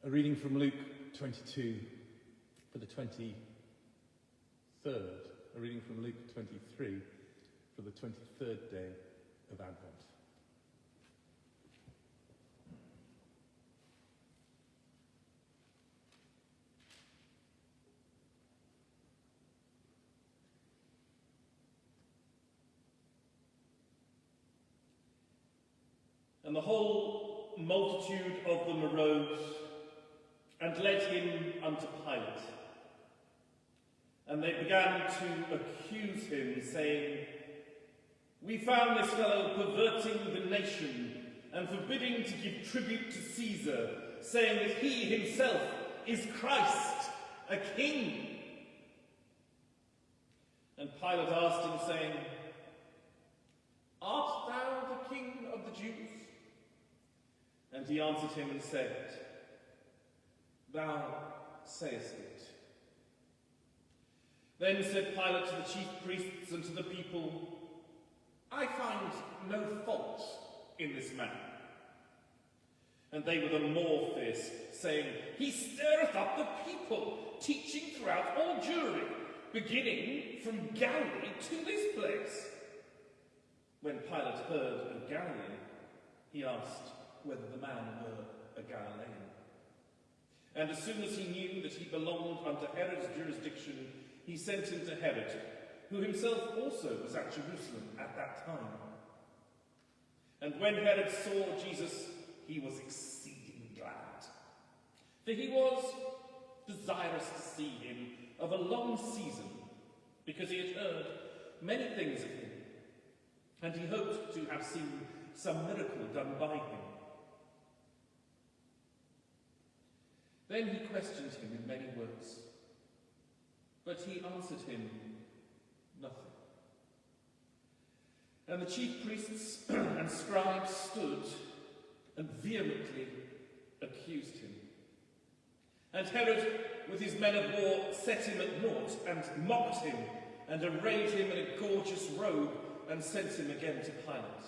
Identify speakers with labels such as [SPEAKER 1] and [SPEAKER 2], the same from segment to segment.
[SPEAKER 1] A reading from Luke 22 for the 23rd. A reading from Luke 23 for the 23rd day of Advent.
[SPEAKER 2] And the whole multitude of them arose and led him unto Pilate. And they began to accuse him, saying, "We found this fellow perverting the nation and forbidding to give tribute to Caesar, saying that he himself is Christ, a king." And Pilate asked him, saying, "Art thou the king of the Jews?" And he answered him and said, "Thou sayest it." Then said Pilate to the chief priests and to the people, "I find no fault in this man." And they were the more fierce, saying, "He stirreth up the people, teaching throughout all Jewry, beginning from Galilee to this place." When Pilate heard of Galilee, he asked whether the man were a Galilean. And as soon as he knew that he belonged unto Herod's jurisdiction, he sent him to Herod, who himself also was at Jerusalem at that time. And when Herod saw Jesus, he was exceeding glad, for he was desirous to see him of a long season, because he had heard many things of him, and he hoped to have seen some miracle done by him. Then he questioned him in many words, but he answered him nothing. And the chief priests and scribes stood and vehemently accused him. And Herod, with his men of war, set him at naught and mocked him and arrayed him in a gorgeous robe and sent him again to Pilate.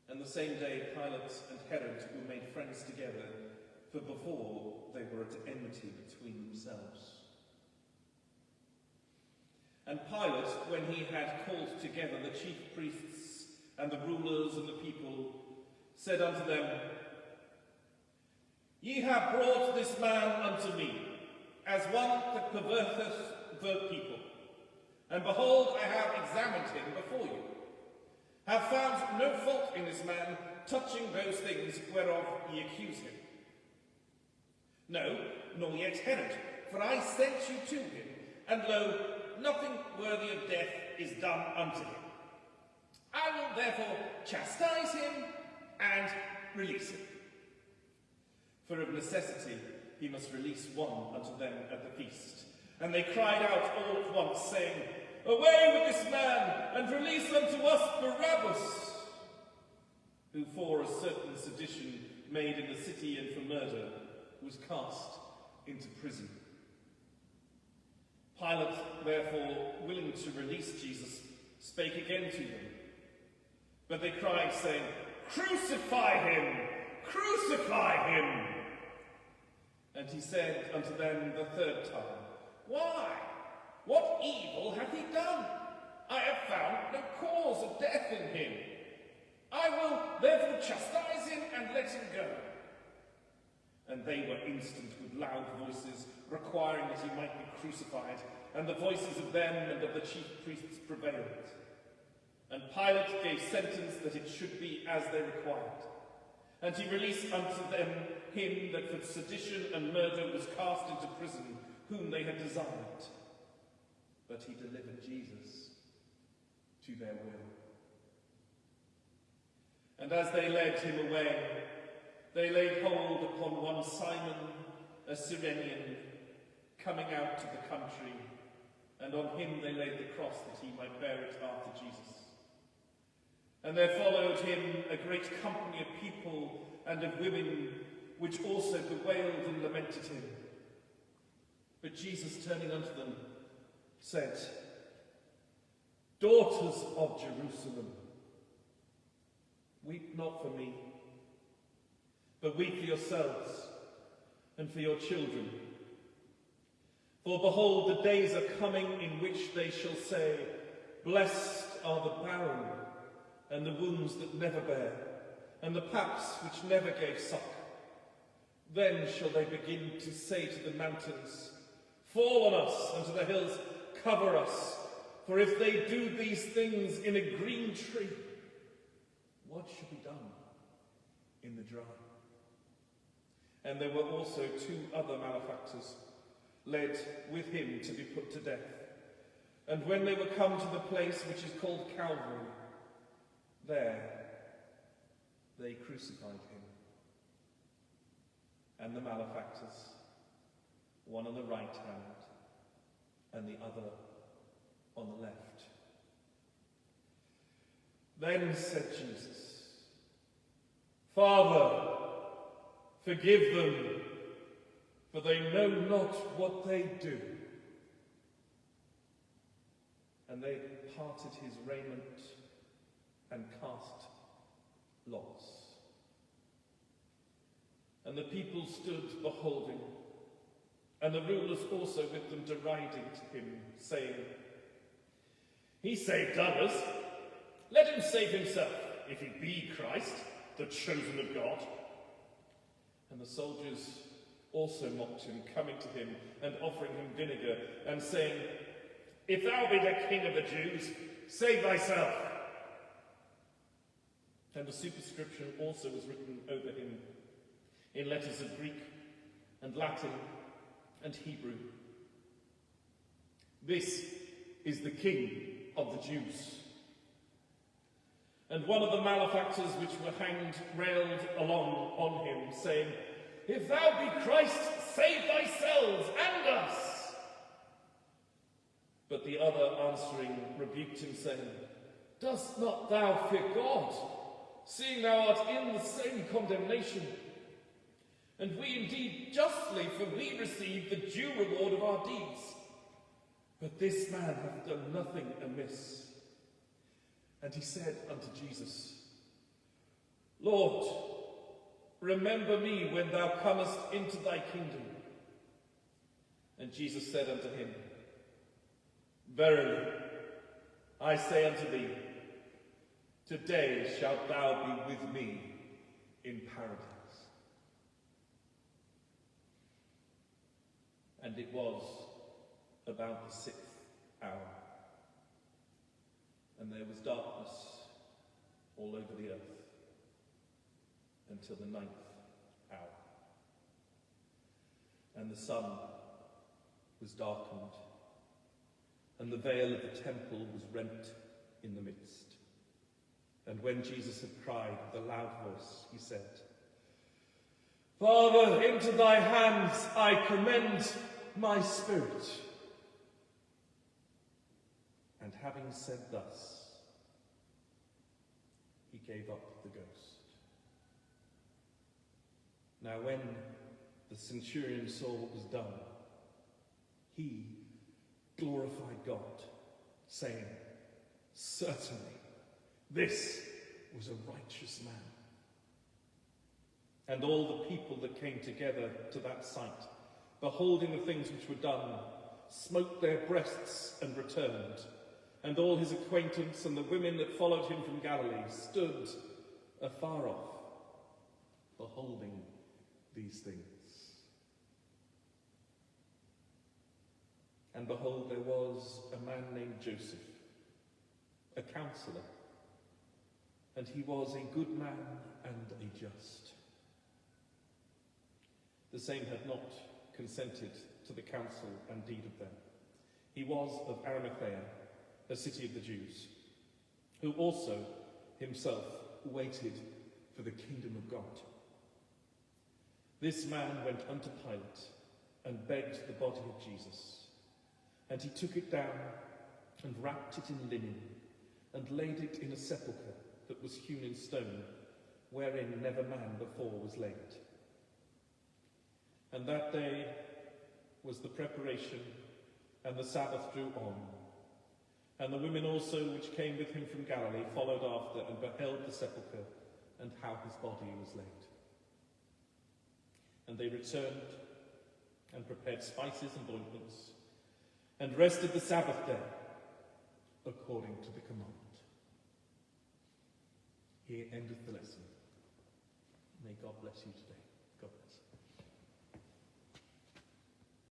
[SPEAKER 2] And the same day Pilate and Herod were made friends together, for before they were at enmity between themselves. And Pilate, when he had called together the chief priests and the rulers and the people, said unto them, "Ye have brought this man unto me, as one that perverteth the people. And behold, I have examined him before you, have found no fault in this man touching those things whereof ye accuse him. No, nor yet Herod, for I sent you to him, and lo, nothing worthy of death is done unto him. I will therefore chastise him and release him. For of necessity he must release one unto them at the feast." And they cried out all at once, saying, "Away with this man, and release unto us Barabbas, who for a certain sedition made in the city and for murder was cast into prison." Pilate, therefore, willing to release Jesus, spake again to them. But they cried, saying, "Crucify him! Crucify him!" And he said unto them the third time, "Why? What evil hath he done? I have found no cause of death in him. I will therefore chastise him and let him go." And they were instant with loud voices, requiring that he might be crucified, and the voices of them and of the chief priests prevailed. And Pilate gave sentence that it should be as they required. And he released unto them him that for sedition and murder was cast into prison, whom they had desired. But he delivered Jesus to their will. And as they led him away, they laid hold upon one Simon, a Cyrenian, coming out to the country, and on him they laid the cross that he might bear it after Jesus. And there followed him a great company of people and of women, which also bewailed and lamented him. But Jesus, turning unto them, said, "Daughters of Jerusalem, weep not for me, but weep for yourselves and for your children. For behold, the days are coming in which they shall say, Blessed are the barren, and the wombs that never bare, and the paps which never gave suck. Then shall they begin to say to the mountains, Fall on us, and to the hills, Cover us. For if they do these things in a green tree, what shall be done in the dry? And there were also 2 other malefactors led with him to be put to death. And when they were come to the place which is called Calvary, there they crucified him and the malefactors, one on the right hand and the other on the left. Then said Jesus, Father, forgive them, for they know not what they do. And they parted his raiment and cast lots. And the people stood beholding, and the rulers also with them deriding him, saying, He saved others, let him save himself, if he be Christ, the chosen of God. And the soldiers also mocked him, coming to him and offering him vinegar, and saying, If thou be the king of the Jews, save thyself. And a superscription also was written over him in letters of Greek and Latin and Hebrew. This is the King of the Jews. And one of the malefactors which were hanged railed along on him, saying, If thou be Christ, save thyself and us. But the other answering rebuked him, saying, Dost not thou fear God, seeing thou art in the same condemnation? And we indeed justly, for we receive the due reward of our deeds. But this man hath done nothing amiss. And he said unto Jesus, Lord, remember me when thou comest into thy kingdom. And Jesus said unto him, Verily, I say unto thee, today shalt thou be with me in paradise. And it was about the 6th hour, and there was darkness all over the earth until the 9th hour. And the sun was darkened, and the veil of the temple was rent in the midst. And when Jesus had cried with a loud voice, he said, Father, into thy hands I commend my spirit. And having said thus, he gave up the ghost. Now when the centurion saw what was done, he glorified God, saying, Certainly, this was a righteous man. And all the people that came together to that sight, beholding the things which were done, smote their breasts and returned. And all his acquaintance and the women that followed him from Galilee stood afar off, beholding these things. And behold, there was a man named Joseph, a counselor, and he was a good man and a just. The same had not consented to the counsel and deed of them. He was of Arimathea, a city of the Jews, who also himself waited for the kingdom of God. This man went unto Pilate and begged the body of Jesus. And he took it down and wrapped it in linen and laid it in a sepulchre that was hewn in stone, wherein never man before was laid. And that day was the preparation, and the Sabbath drew on. And the women also which came with him from Galilee followed after and beheld the sepulchre and how his body was laid. And they returned and prepared spices and ointments, and rested the Sabbath day, according to the commandment. Here endeth the lesson. May God bless you today. God bless.